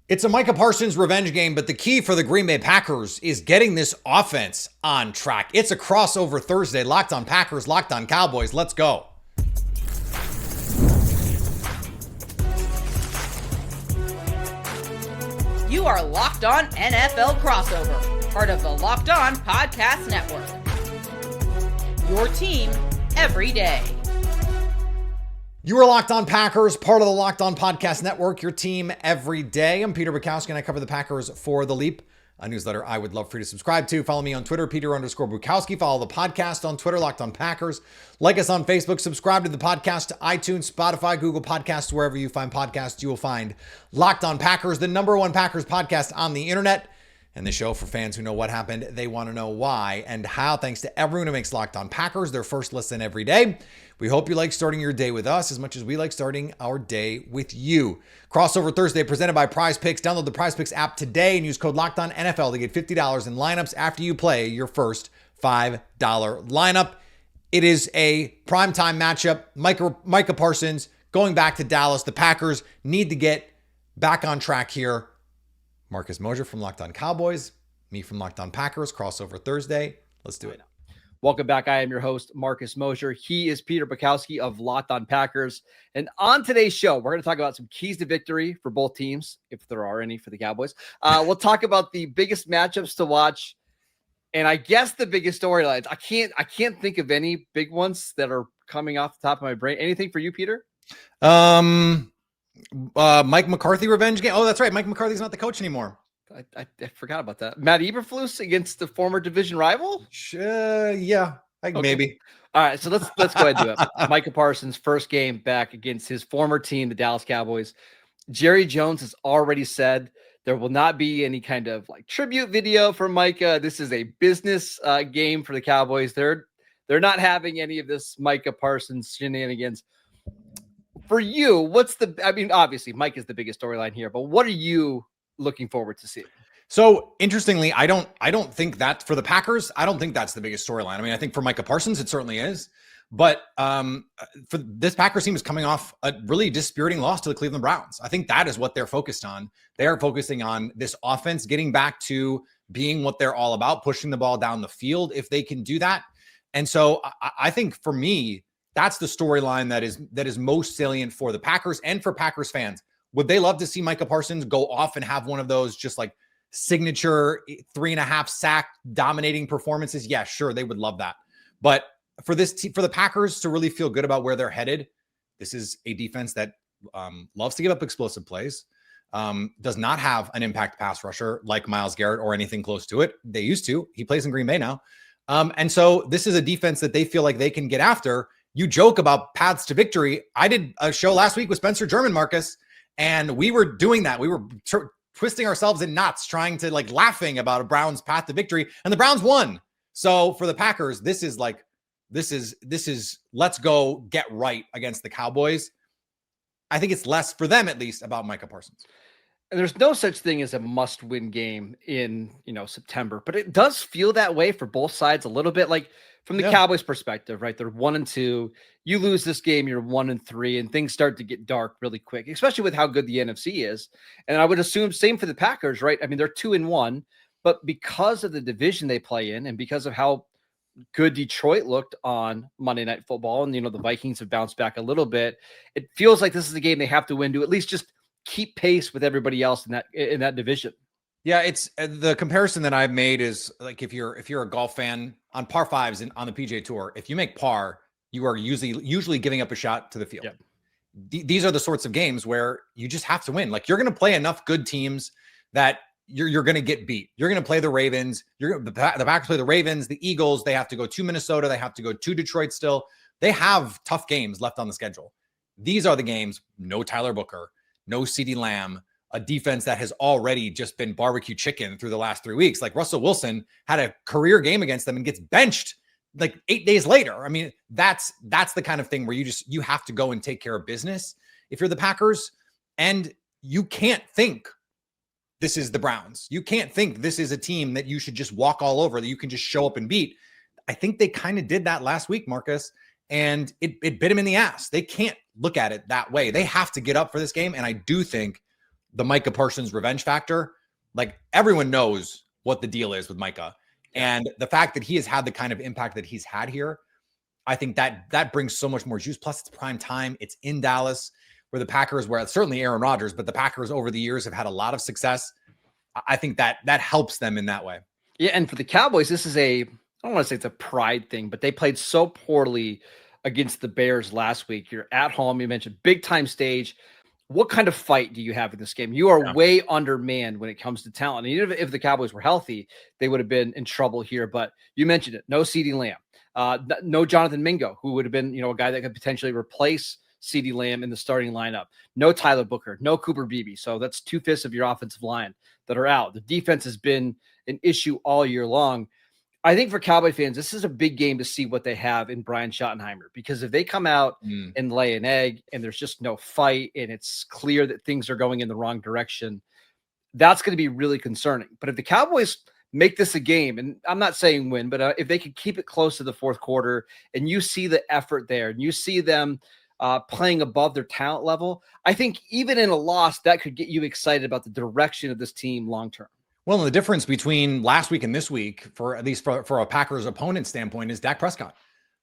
It's a Micah Parsons revenge game, but the key for the Green Bay Packers is getting this offense on track. It's a crossover Thursday. Locked on Packers, Locked on Cowboys. Let's go. You are Locked On NFL Crossover, part of the Locked On Podcast Network. Your team every day. You are Locked On Packers, part of the Locked On Podcast Network, your team every day. I'm Peter Bukowski, and I cover the Packers for The Leap, a newsletter I would love for you to subscribe to. Follow me on Twitter, Peter_Bukowski. Follow the podcast on Twitter, Locked On Packers. Like us on Facebook. Subscribe to the podcast to iTunes, Spotify, Google Podcasts, wherever you find podcasts, you will find Locked On Packers, the #1 Packers podcast on the internet. And the show for fans who know what happened, they want to know why and how. Thanks to everyone who makes Locked On Packers their first listen every day. We hope you like starting your day with us as much as we like starting our day with you. Crossover Thursday presented by Prize Picks. Download the Prize Picks app today and use code LOCKEDONNFL to get $50 in lineups after you play your first $5 lineup. It is a primetime matchup. Micah Parsons going back to Dallas. The Packers need to get back on track here. Marcus Mosher from Locked On Cowboys, me from Locked On Packers, crossover Thursday. Let's do it. Welcome back. I am your host, Marcus Mosher. He is Peter Bukowski of Locked On Packers. And on today's show, we're going to talk about some keys to victory for both teams, if there are any for the Cowboys. We'll talk about the biggest matchups to watch, and I guess the biggest storylines. I can't think of any big ones that are coming off the top of my brain. Anything for you, Peter? Mike McCarthy revenge game. Oh, that's right. Mike McCarthy's not the coach anymore. I forgot about that. Matt Eberflus against the former division rival? Yeah, okay. Maybe. All right, so let's go ahead and do it. Micah Parsons' first game back against his former team, the Dallas Cowboys. Jerry Jones has already said there will not be any kind of like tribute video for Micah. This is a business game for the Cowboys. They're not having any of this Micah Parsons shenanigans. For you, obviously Mike is the biggest storyline here, but what are you looking forward to see? So interestingly, I don't think that for the Packers, I don't think that's the biggest storyline. I mean, I think for Micah Parsons, it certainly is. But for this Packers team is coming off a really dispiriting loss to the Cleveland Browns. I think that is what they're focused on. They are focusing on this offense getting back to being what they're all about, pushing the ball down the field if they can do that. And so I think for me, that's the storyline that is most salient for the Packers and for Packers fans. Would they love to see Micah Parsons go off and have one of those just like signature 3.5 sack dominating performances? Yeah, sure. They would love that. But for the Packers to really feel good about where they're headed, this is a defense that loves to give up explosive plays, does not have an impact pass rusher like Myles Garrett or anything close to it. They used to. He plays in Green Bay now. And so this is a defense that they feel like they can get after. You joke about paths to victory. I did a show last week with Spencer German, Marcus, and we were doing that. We were twisting ourselves in knots, trying to laughing about a Browns path to victory, and the Browns won. So for the Packers, this is let's go get right against the Cowboys. I think it's less for them, at least, about Micah Parsons. And there's no such thing as a must-win game in September, but it does feel that way for both sides a little bit. Like from the Cowboys' perspective, right? They're 1-2. You lose this game, you're 1-3, and things start to get dark really quick, especially with how good the NFC is. And I would assume same for the Packers, right? I mean, they're 2-1, but because of the division they play in, and because of how good Detroit looked on Monday Night Football, and the Vikings have bounced back a little bit, it feels like this is a game they have to win to at least just keep pace with everybody else in that division. Yeah, it's the comparison that I've made is like if you're a golf fan on par fives and on the PGA Tour, if you make par, you are usually giving up a shot to the field. Yep. These are the sorts of games where you just have to win. Like you're going to play enough good teams that you're going to get beat. You're going to play the Ravens. The Packers play the Ravens, the Eagles. They have to go to Minnesota. They have to go to Detroit still. They have tough games left on the schedule. These are the games. No Tyler Booker. No CeeDee Lamb, a defense that has already just been barbecue chicken through the last 3 weeks. Like Russell Wilson had a career game against them and gets benched like 8 days later. I mean, that's the kind of thing where you have to go and take care of business if you're the Packers, and you can't think this is the Browns. You can't think this is a team that you should just walk all over, that you can just show up and beat. I think they kind of did that last week, Marcus, and it bit them in the ass. They can't look at it that way. They have to get up for this game, and I do think the Micah Parsons revenge factor. Like everyone knows what the deal is with Micah. And the fact that he has had the kind of impact that he's had here, I think that brings so much more juice. Plus it's prime time. It's in Dallas where the Packers, where certainly Aaron Rodgers, but the Packers over the years have had a lot of success. I think that helps them in that way. Yeah. And for the Cowboys, this is I don't want to say it's a pride thing, but they played so poorly against the Bears last week. You're at home. You mentioned big time stage. What kind of fight do you have in this game? You are way undermanned when it comes to talent. And even if the Cowboys were healthy, they would have been in trouble here. But you mentioned it. No CeeDee Lamb. No Jonathan Mingo, who would have been, a guy that could potentially replace CeeDee Lamb in the starting lineup. No Tyler Booker. No Cooper Beebe. So that's 2/5 of your offensive line that are out. The defense has been an issue all year long. I think for Cowboy fans, this is a big game to see what they have in Brian Schottenheimer, because if they come out and lay an egg and there's just no fight and it's clear that things are going in the wrong direction, that's going to be really concerning. But if the Cowboys make this a game, and I'm not saying win, but if they could keep it close to the fourth quarter and you see the effort there and you see them playing above their talent level, I think even in a loss, that could get you excited about the direction of this team long-term. Well, the difference between last week and this week, for at least for a Packers opponent standpoint, is Dak Prescott.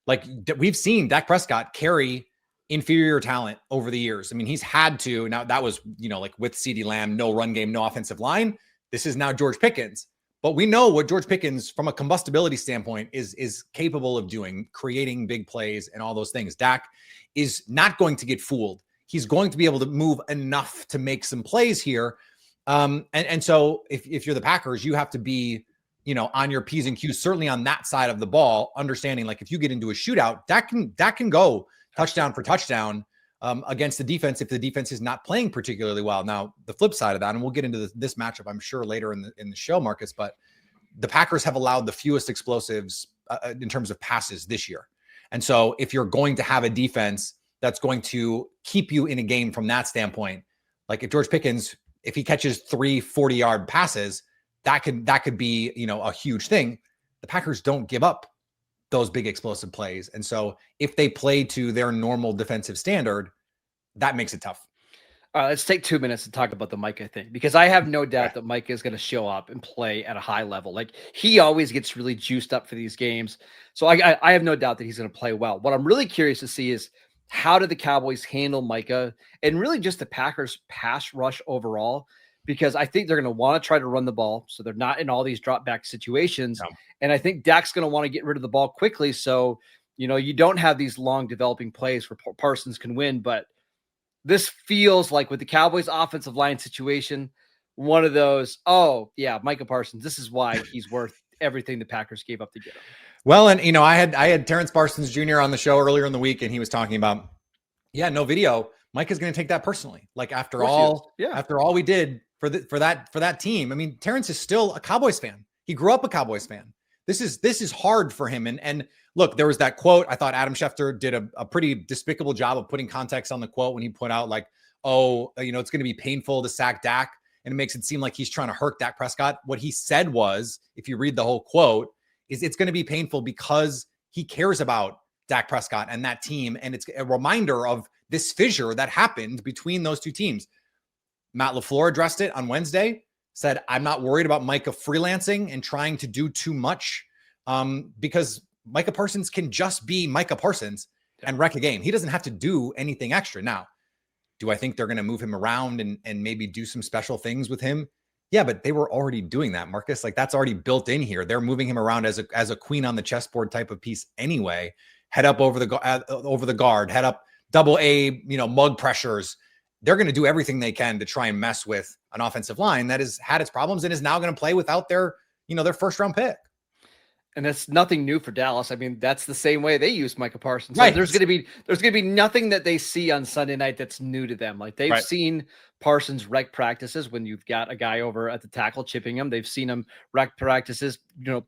Like we've seen Dak Prescott carry inferior talent over the years. I mean, he's had to. Now that was, like with CeeDee Lamb, no run game, no offensive line. This is now George Pickens. But we know what George Pickens, from a combustibility standpoint, is capable of doing, creating big plays and all those things. Dak is not going to get fooled. He's going to be able to move enough to make some plays here. And so if you're the Packers, you have to be, on your P's and Q's, certainly on that side of the ball, understanding like if you get into a shootout, that can go touchdown for touchdown against the defense if the defense is not playing particularly well. Now, the flip side of that, and we'll get into this matchup, I'm sure, later in the show, Marcus, but the Packers have allowed the fewest explosives in terms of passes this year. And so if you're going to have a defense that's going to keep you in a game from that standpoint, like if George Pickens, if he catches 3 40-yard passes, that could be, a huge thing. The Packers don't give up those big explosive plays. And so if they play to their normal defensive standard, that makes it tough. All right, let's take 2 minutes to talk about the Micah thing, because I have no doubt that Micah is going to show up and play at a high level. Like he always gets really juiced up for these games. So I have no doubt that he's going to play well. What I'm really curious to see is how did the Cowboys handle Micah and really just the Packers pass rush overall, because I think they're going to want to try to run the ball so they're not in all these drop back situations. No. And I think Dak's going to want to get rid of the ball quickly. So, you don't have these long developing plays where Parsons can win, but this feels like with the Cowboys offensive line situation, one of those, Micah Parsons, this is why he's worth everything the Packers gave up to get him. Well, and I had Terrence Parsons Jr. on the show earlier in the week, and he was talking about, no video. Micah's going to take that personally. Like after all we did for that team. I mean, Terrence is still a Cowboys fan. He grew up a Cowboys fan. This is hard for him. And look, there was that quote. I thought Adam Schefter did a pretty despicable job of putting context on the quote when he put out like, it's going to be painful to sack Dak, and it makes it seem like he's trying to hurt Dak Prescott. What he said was, if you read the whole quote, is it's going to be painful because he cares about Dak Prescott and that team. And it's a reminder of this fissure that happened between those two teams. Matt LaFleur addressed it on Wednesday, said, I'm not worried about Micah freelancing and trying to do too much because Micah Parsons can just be Micah Parsons and wreck a game. He doesn't have to do anything extra. Now, do I think they're going to move him around and maybe do some special things with him? Yeah, but they were already doing that, Marcus. Like that's already built in here. They're moving him around as a queen on the chessboard type of piece anyway. Head up over the guard, head up double A, mug pressures. They're going to do everything they can to try and mess with an offensive line that has had its problems and is now going to play without their first round pick. And that's nothing new for Dallas. I mean, that's the same way they use Micah Parsons. Right. So there's going to be nothing that they see on Sunday night that's new to them. Like they've seen Parsons wreck practices when you've got a guy over at the tackle chipping him. They've seen him wreck practices,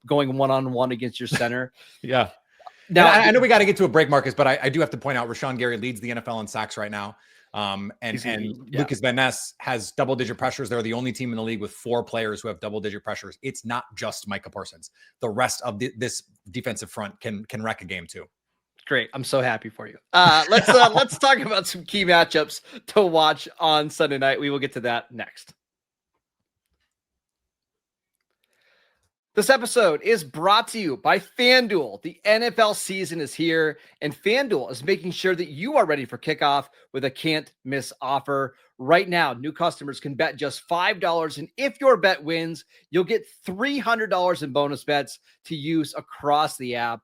going one-on-one against your center. Yeah. Now I know we got to get to a break, Marcus, but I do have to point out Rashawn Gary leads the NFL in sacks right now. And Lucas Van Ness has double-digit pressures. They're the only team in the league with 4 players who have double-digit pressures. It's not just Micah Parsons. The rest of this defensive front can wreck a game too. Great. I'm so happy for you. Let's talk about some key matchups to watch on Sunday night. We will get to that next. This episode is brought to you by FanDuel. The NFL season is here, and FanDuel is making sure that you are ready for kickoff with a can't-miss offer. Right now, new customers can bet just $5, and if your bet wins, you'll get $300 in bonus bets to use across the app.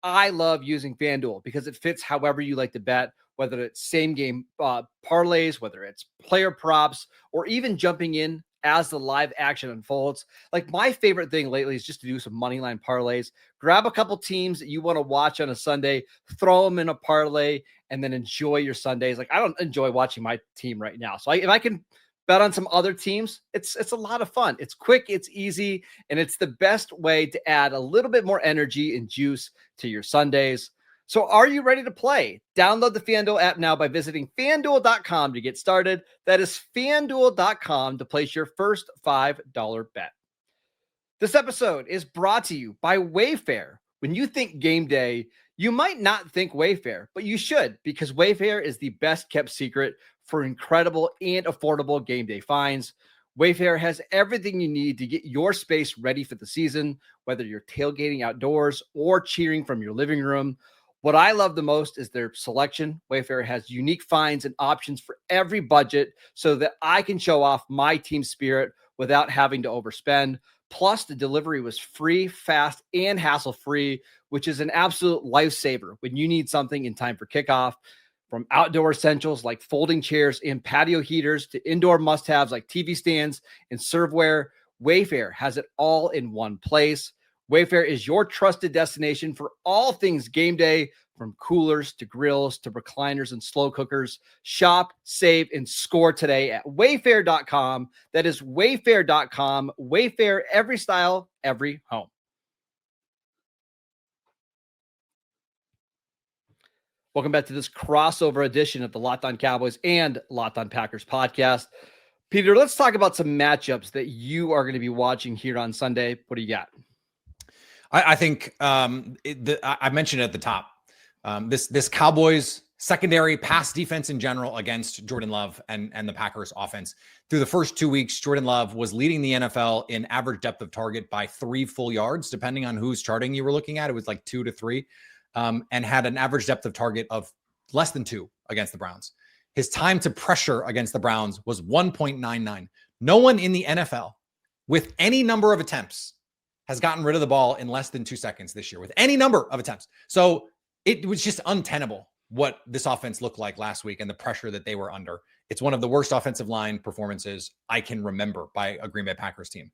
I love using FanDuel because it fits however you like to bet, whether it's same-game parlays, whether it's player props, or even jumping in as the live action unfolds. Like, my favorite thing lately is just to do some money line parlays. Grab a couple teams that you want to watch on a Sunday, throw them in a parlay, and then enjoy your Sundays. Like, I don't enjoy watching my team right now. So if I can bet on some other teams, it's a lot of fun. It's quick, it's easy, and it's the best way to add a little bit more energy and juice to your Sundays. So are you ready to play? Download the FanDuel app now by visiting FanDuel.com to get started. That is FanDuel.com to place your first $5 bet. This episode is brought to you by Wayfair. When you think game day, you might not think Wayfair, but you should, because Wayfair is the best kept secret for incredible and affordable game day finds. Wayfair has everything you need to get your space ready for the season, whether you're tailgating outdoors or cheering from your living room. What I love the most is their selection. Wayfair has unique finds and options for every budget so that I can show off my team spirit without having to overspend. Plus, the delivery was free, fast, and hassle-free, which is an absolute lifesaver when you need something in time for kickoff. From outdoor essentials like folding chairs and patio heaters to indoor must-haves like TV stands and serveware, Wayfair has it all in one place. Wayfair is your trusted destination for all things game day, from coolers to grills to recliners and slow cookers. Shop, save, and score today at Wayfair.com. That is Wayfair.com. Wayfair, every style, every home. Welcome back to this crossover edition of the Locked On Cowboys and Locked On Packers podcast. Peter, let's talk about some matchups that you are going to be watching here on Sunday. What do you got? I think I mentioned it at the top. This Cowboys secondary pass defense in general against Jordan Love and the Packers offense. Through the first 2 weeks, Jordan Love was leading the NFL in average depth of target by 3 full yards, depending on whose charting you were looking at. It was like 2 to 3, and had an average depth of target of less than 2 against the Browns. His time to pressure against the Browns was 1.99. No one in the NFL with any number of attempts has gotten rid of the ball in less than 2 seconds this year, with any number of attempts. So it was just untenable what this offense looked like last week and the pressure that they were under. It's one of the worst offensive line performances I can remember by a Green Bay Packers team.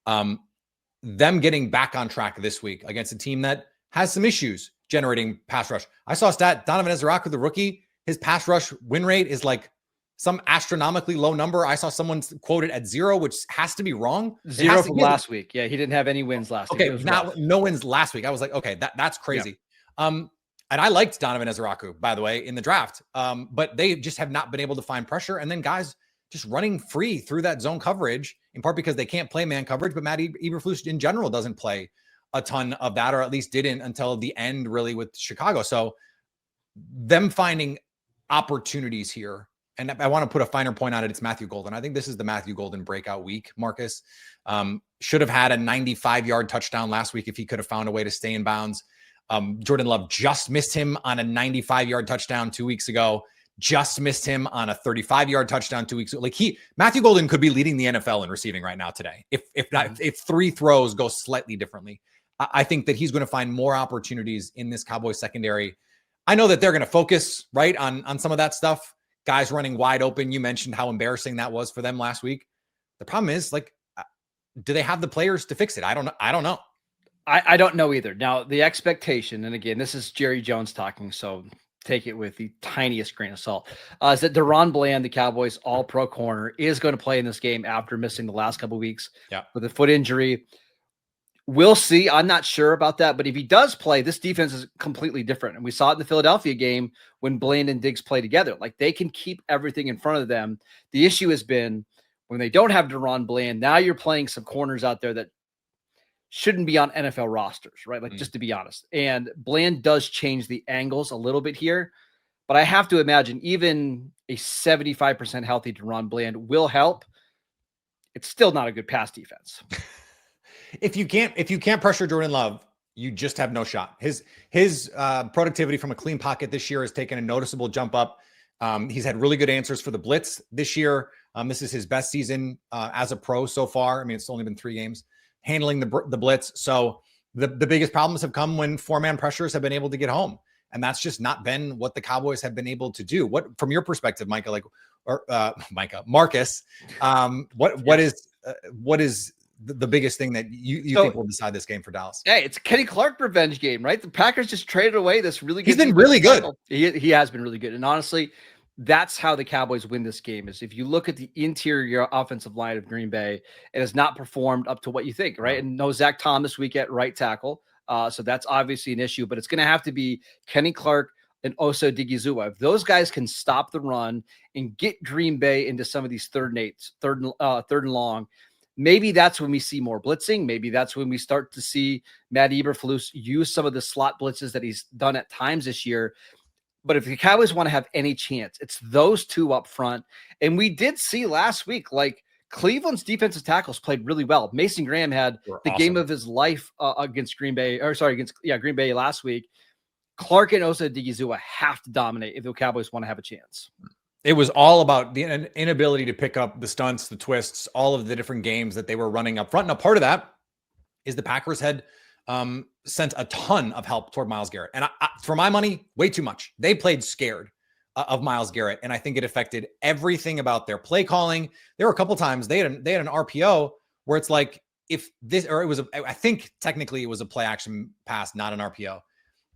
Them getting back on track this week against a team that has some issues generating pass rush. I saw a stat, Donovan Ezraku, the rookie, his pass rush win rate is like some astronomically low number. I saw someone quoted at 0, which has to be wrong. 0 from last week. Yeah, he didn't have any wins last week. Okay, no wins last week. I was like, okay, that's crazy. Yeah. And I liked Donovan Ezraku, by the way, in the draft. But they just have not been able to find pressure. And then guys just running free through that zone coverage, in part because they can't play man coverage. But Matt Eberflus in general doesn't play a ton of that, or at least didn't until the end, really, with Chicago. So them finding opportunities here. And I want to put a finer point on it. It's Matthew Golden. I think this is the Matthew Golden breakout week, Marcus. Should have had a 95-yard touchdown last week if he could have found a way to stay in bounds. Jordan Love just missed him on a 95-yard touchdown 2 weeks ago. Just missed him on a 35-yard touchdown 2 weeks ago. Like Matthew Golden could be leading the NFL in receiving right now today. If 3 throws go slightly differently. I think that he's going to find more opportunities in this Cowboys secondary. I know that they're going to focus right on some of that stuff. Guys running wide open. You mentioned how embarrassing that was for them last week. The problem is, like, do they have the players to fix it? I don't know. I don't know either. Now, the expectation, and again, this is Jerry Jones talking, so take it with the tiniest grain of salt, is that DaRon Bland, the Cowboys all-pro corner, is going to play in this game after missing the last couple of weeks with a foot injury. We'll see. I'm not sure about that, but if he does play, this defense is completely different. And we saw it in the Philadelphia game when Bland and Diggs play together. Like, they can keep everything in front of them. The issue has been when they don't have DaRon Bland, now you're playing some corners out there that shouldn't be on NFL rosters, right? Like, just to be honest. And Bland does change the angles a little bit here, but I have to imagine even a 75% healthy Deron Bland will help. It's still not a good pass defense. If you can't pressure Jordan Love, you just have no shot. His productivity from a clean pocket this year has taken a noticeable jump up. He's had really good answers for the blitz this year. This is his best season as a pro so far. I mean, it's only been 3 games handling the blitz. So the biggest problems have come when 4-man pressures have been able to get home. And that's just not been what the Cowboys have been able to do. What, from your perspective, Micah, Marcus, what is the biggest thing that you think will decide this game for Dallas? Hey, it's a Kenny Clark revenge game, right? The Packers just traded away this really good. He's been really good. He has been really good. And honestly, that's how the Cowboys win this game, is if you look at the interior offensive line of Green Bay, it has not performed up to what you think, right? And no Zach Thomas week at right tackle. So that's obviously an issue, but it's going to have to be Kenny Clark and Osa Odighizuwa. If those guys can stop the run and get Green Bay into some of these third and long, maybe that's when we see more blitzing. Maybe that's when we start to see Matt Eberflus use some of the slot blitzes that he's done at times this year. But if the Cowboys want to have any chance, it's those two up front. And we did see last week, like, Cleveland's defensive tackles played really well. Mason Graham had the game of his life against Green Bay last week. Clark and Osa Odighizuwa have to dominate if the Cowboys want to have a chance. It was all about the inability to pick up the stunts, the twists, all of the different games that they were running up front. Now, part of that is the Packers had sent a ton of help toward Myles Garrett. And for my money, way too much. They played scared of Myles Garrett. And I think it affected everything about their play calling. There were a couple times they had an RPO where it's like, I think technically it was a play action pass, not an RPO.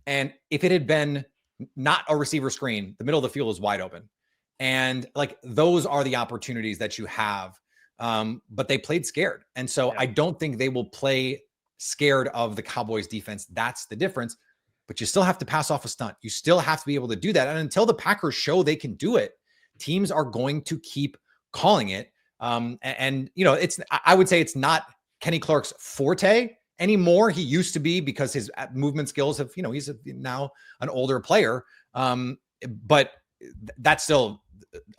And if it had been not a receiver screen, the middle of the field was wide open. And like, those are the opportunities that you have. But they played scared. And so I don't think they will play scared of the Cowboys defense. That's the difference. But you still have to pass off a stunt. You still have to be able to do that. And until the Packers show they can do it, teams are going to keep calling it. And I would say it's not Kenny Clark's forte anymore. He used to be, because his movement skills have, he's now an older player. But that's still,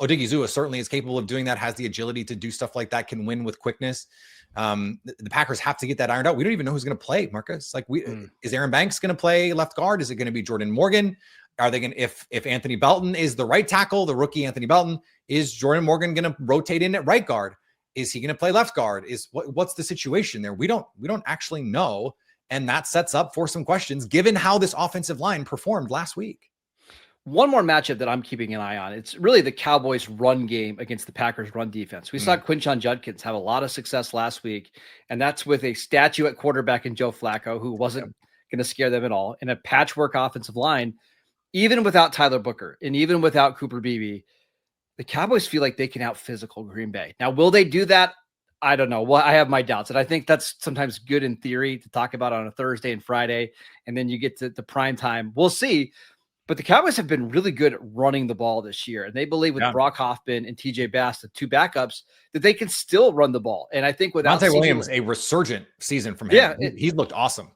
Odighizuwa certainly is capable of doing that, has the agility to do stuff like that, can win with quickness. The Packers have to get that ironed out. We don't even know who's going to play, Marcus. Like, is Aaron Banks going to play left guard? Is it going to be Jordan Morgan? Are they going to, if Anthony Belton is the right tackle, the rookie Anthony Belton, is Jordan Morgan going to rotate in at right guard? Is he going to play left guard? What's the situation there? We don't actually know. And that sets up for some questions given how this offensive line performed last week. One more matchup that I'm keeping an eye on. It's really the Cowboys run game against the Packers run defense. We saw Quinshon Judkins have a lot of success last week, and that's with a statue at quarterback in Joe Flacco, who wasn't going to scare them at all, in a patchwork offensive line. Even without Tyler Booker and even without Cooper Beebe, the Cowboys feel like they can out-physical Green Bay. Now, will they do that? I don't know. Well, I have my doubts. And I think that's sometimes good in theory to talk about on a Thursday and Friday, and then you get to the prime time. We'll see. But the Cowboys have been really good at running the ball this year. And they believe with Brock Hoffman and TJ Bass, the two backups, that they can still run the ball. And I think without Monte Williams, a resurgent season from him. Yeah, he looked awesome.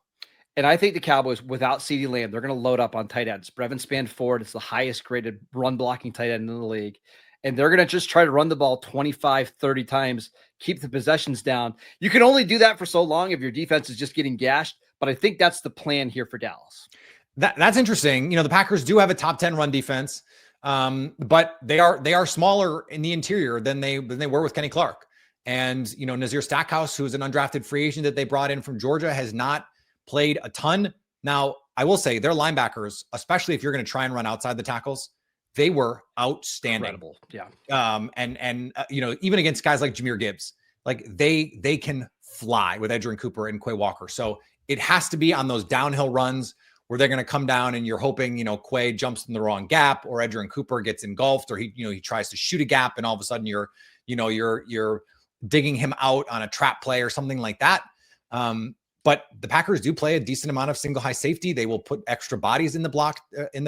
And I think the Cowboys, without CeeDee Lamb, they're going to load up on tight ends. Brevin Spanford is the highest graded run blocking tight end in the league. And they're going to just try to run the ball 25, 30 times, keep the possessions down. You can only do that for so long if your defense is just getting gashed. But I think that's the plan here for Dallas. That's interesting. The Packers do have a top 10 run defense, but they are smaller in the interior than they were with Kenny Clark. And, Nazir Stackhouse, who's an undrafted free agent that they brought in from Georgia, has not played a ton. Now, I will say their linebackers, especially if you're going to try and run outside the tackles, they were outstanding. Incredible. Yeah. Even against guys like Jahmyr Gibbs, like they can fly with Edgerrin Cooper and Quay Walker. So it has to be on those downhill runs where they're going to come down and you're hoping, Quay jumps in the wrong gap, or Edgerrin Cooper gets engulfed, or he tries to shoot a gap and all of a sudden you're digging him out on a trap play or something like that. But the Packers do play a decent amount of single high safety. They will put extra bodies in the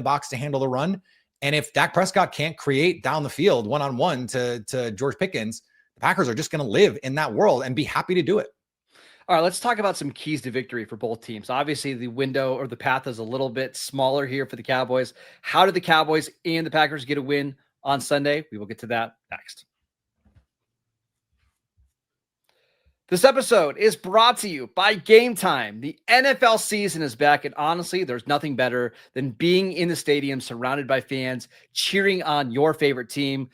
box to handle the run. And if Dak Prescott can't create down the field one-on-one to George Pickens, the Packers are just going to live in that world and be happy to do it. All right, let's talk about some keys to victory for both teams. Obviously, the window or the path is a little bit smaller here for the Cowboys. How did the Cowboys and the Packers get a win on Sunday? We will get to that next. This episode is brought to you by Game Time. The NFL season is back, and honestly, there's nothing better than being in the stadium surrounded by fans cheering on your favorite team.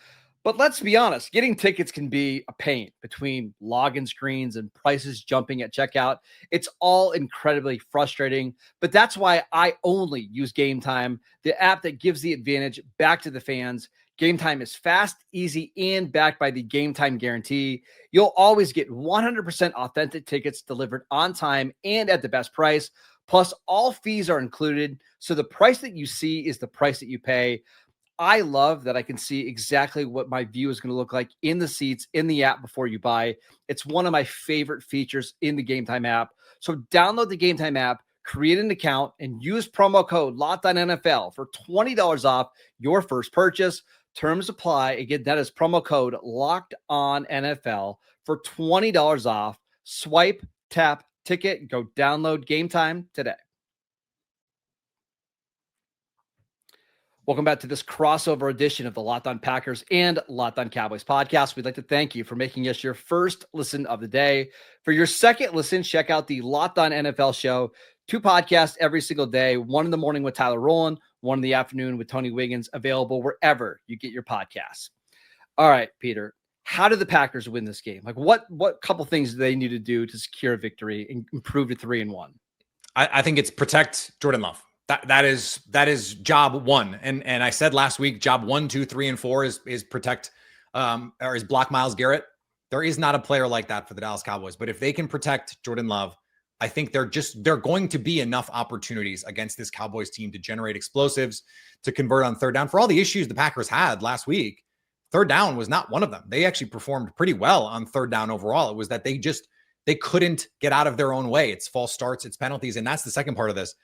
But let's be honest, getting tickets can be a pain between login screens and prices jumping at checkout. It's all incredibly frustrating, but that's why I only use Game Time, the app that gives the advantage back to the fans. Game Time is fast, easy, and backed by the Game Time guarantee. You'll always get 100% authentic tickets delivered on time and at the best price. Plus, all fees are included, so the price that you see is the price that you pay. I love that I can see exactly what my view is going to look like in the seats, in the app before you buy. It's one of my favorite features in the Game Time app. So download the Game Time app, create an account, and use promo code LOCKEDONNFL for $20 off your first purchase. Terms apply. Again, that is promo code LOCKEDONNFL for $20 off. Swipe, tap, ticket, go download Game Time today. Welcome back to this crossover edition of the Locked On Packers and Locked On Cowboys podcast. We'd like to thank you for making us your first listen of the day. For your second listen, check out the Locked On NFL show. 2 podcasts every single day, 1 in the morning with Tyler Rowland, 1 in the afternoon with Tony Wiggins, available wherever you get your podcasts. All right, Peter, how did the Packers win this game? Like what couple things do they need to do to secure a victory and improve to 3-1? I think it's protect Jordan Love. That is job one. And I said last week, job 1, 2, 3, and 4 is protect or is block Myles Garrett. There is not a player like that for the Dallas Cowboys. But if they can protect Jordan Love, I think they're going to be enough opportunities against this Cowboys team to generate explosives, to convert on third down. For all the issues the Packers had last week, third down was not one of them. They actually performed pretty well on third down overall. It was that they couldn't get out of their own way. It's false starts, it's penalties. And that's the second part of this.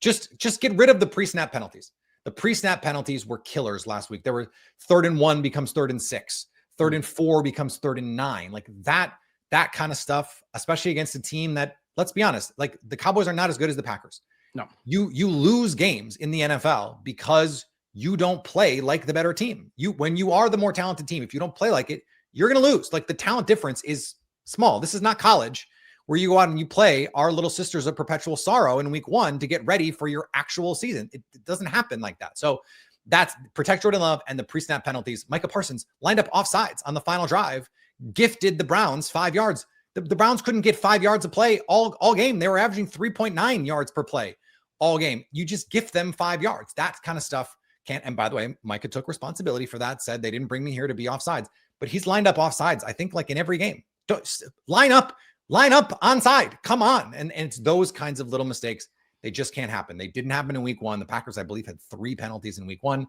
Just get rid of the pre-snap penalties. The pre-snap penalties were killers last week. There were 3rd and 1 becomes 3rd and 6. 3rd and 4 becomes 3rd and 9. Like that kind of stuff, especially against a team that, let's be honest, like the Cowboys are not as good as the Packers. No. You lose games in the NFL because you don't play like the better team. When you are the more talented team, if you don't play like it, you're going to lose. Like the talent difference is small. This is not college where you go out and you play our little sisters of perpetual sorrow in week 1 to get ready for your actual season. It doesn't happen like that. So that's protect Jordan Love and the pre-snap penalties. Micah Parsons lined up offsides on the final drive, gifted the Browns 5 yards. The Browns couldn't get 5 yards of play all game. They were averaging 3.9 yards per play all game. You just gift them 5 yards. That kind of stuff can't. And by the way, Micah took responsibility for that, said they didn't bring me here to be offsides, but he's lined up offsides, I think, like in every game. Line up onside. Come on. And it's those kinds of little mistakes. They just can't happen. They didn't happen in week 1. The Packers, I believe, had 3 penalties in week 1.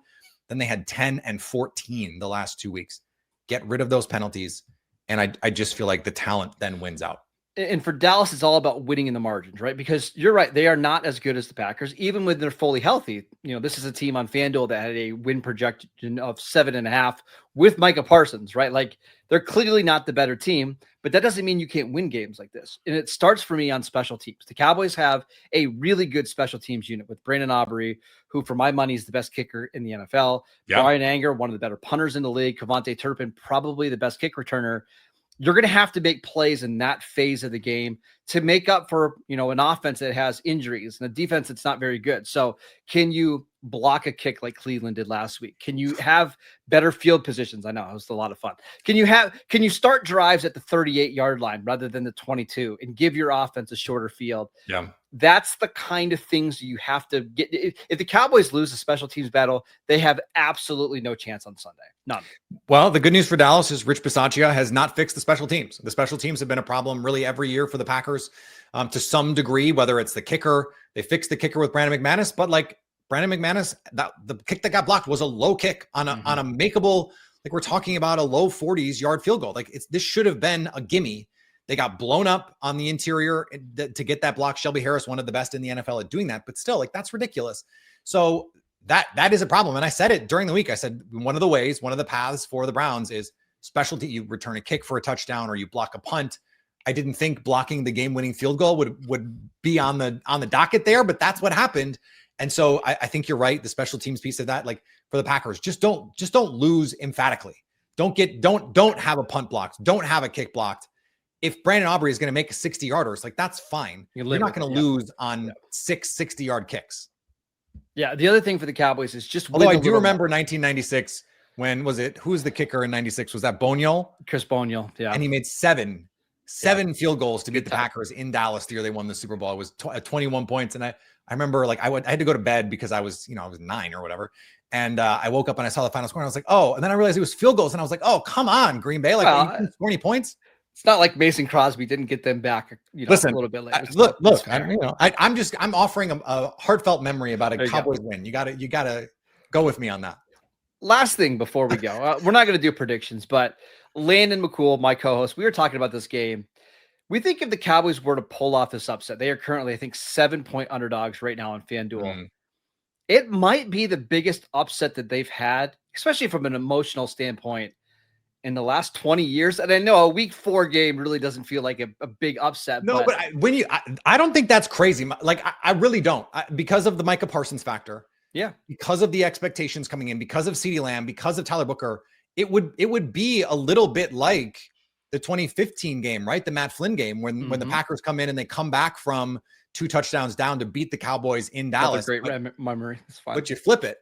Then they had 10 and 14 the last 2 weeks. Get rid of those penalties. And I just feel like the talent then wins out. And for Dallas, it's all about winning in the margins, right? Because you're right. They are not as good as the Packers, even when they're fully healthy. You know, this is a team on FanDuel that had a win projection of 7.5 with Micah Parsons, right? Like they're clearly not the better team, but that doesn't mean you can't win games like this. And it starts for me on special teams. The Cowboys have a really good special teams unit with Brandon Aubrey, who for my money is the best kicker in the NFL. Yeah. Brian Anger, one of the better punters in the league. Kevontae Turpin, probably the best kick returner. You're going to have to make plays in that phase of the game to make up for, an offense that has injuries and a defense that's not very good. So can you block a kick like Cleveland did last week? Can you have better field positions? I know it was a lot of fun. Can you start drives at the 38-yard line rather than the 22 and give your offense a shorter field? Yeah. That's the kind of things you have to get. If the Cowboys lose the special teams battle, they have absolutely no chance on Sunday. None. Well, the good news for Dallas is Rich Bisaccia has not fixed the special teams. The special teams have been a problem really every year for the Packers to some degree, whether it's the kicker. They fixed the kicker with Brandon McManus, but like Brandon McManus, the kick that got blocked was a low kick on a makeable, like we're talking about a low 40s yard field goal. Like this should have been a gimme. They got blown up on the interior to get that block. Shelby Harris, one of the best in the NFL at doing that, but still, like that's ridiculous. So that is a problem. And I said it during the week. I said one of the paths for the Browns is specialty. You return a kick for a touchdown or you block a punt. I didn't think blocking the game-winning field goal would be on the docket there, but that's what happened. And so I think you're right. The special teams piece of that, like for the Packers, just don't lose emphatically. Don't have a punt blocked. Don't have a kick blocked. If Brandon Aubrey is going to make a 60-yarder, it's like, that's fine. You're not going to lose on 6 60-yard kicks. Yeah. The other thing for the Cowboys is just, although I do remember 1996, when was it? Who was the kicker in 96? Was that Boniol? Chris Boniol. Yeah. And he made seven field goals to beat the Packers in Dallas the year they won the Super Bowl. It was 21 points. And I remember, like, I had to go to bed because I was 9 or whatever. And I woke up and I saw the final score and I was like, oh, and then I realized it was field goals. And I was like, oh, come on, Green Bay. Like, you didn't score any points. It's not like Mason Crosby didn't get them back, listen, a little bit later. I'm offering a heartfelt memory about a Cowboys win. You gotta go with me on that. Last thing before we go, we're not going to do predictions, but Landon McCool, my co-host, we were talking about this game. We think if the Cowboys were to pull off this upset, they are currently, I think, 7-point underdogs right now on FanDuel. It might be the biggest upset that they've had, especially from an emotional standpoint, in the last 20 years. And I know a week 4 game really doesn't feel like a big upset. No, but I don't think that's crazy. Like, I really don't, because of the Micah Parsons factor. Yeah. Because of the expectations coming in, because of CeeDee Lamb, because of Tyler Booker, it would be a little bit like the 2015 game, right? The Matt Flynn game when the Packers come in and they come back from 2 touchdowns down to beat the Cowboys in Dallas. That's a great memory. It's fine. But you flip it.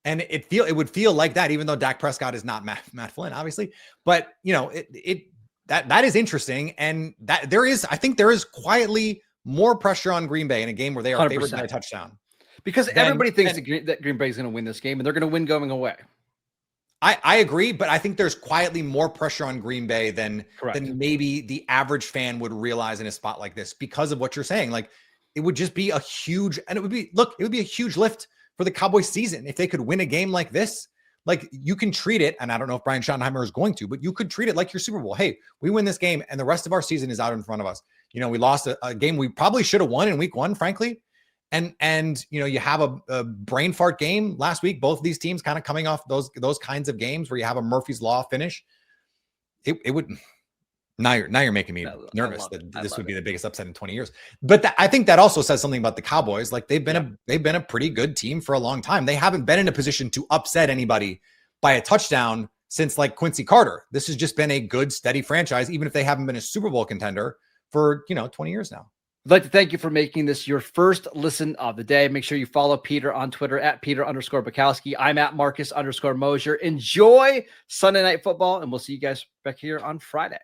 And it would feel like that, even though Dak Prescott is not Matt Flynn, obviously. But that is interesting, and that I think there is quietly more pressure on Green Bay in a game where they are 100%. Favored by a touchdown, because everybody thinks that Green Bay is going to win this game, and they're going to win going away. I agree, but I think there's quietly more pressure on Green Bay than maybe the average fan would realize in a spot like this, because of what you're saying. Like, it would just be a huge lift for the Cowboys season if they could win a game like this. Like, you can treat it, and I don't know if Brian Schottenheimer is going to, but you could treat it like your Super Bowl. Hey, we win this game and the rest of our season is out in front of us. We lost a game we probably should have won in week 1, frankly. And you have a brain fart game last week. Both of these teams kind of coming off those kinds of games where you have a Murphy's Law finish. It would. Now you're making me nervous that this would be the biggest upset in 20 years. But I think that also says something about the Cowboys. Like, they've been a pretty good team for a long time. They haven't been in a position to upset anybody by a touchdown since, like, Quincy Carter. This has just been a good, steady franchise, even if they haven't been a Super Bowl contender for 20 years now. I'd like to thank you for making this your first listen of the day. Make sure you follow Peter on Twitter at Peter_Bukowski. I'm at Marcus_Mosher. Enjoy Sunday Night Football, and we'll see you guys back here on Friday.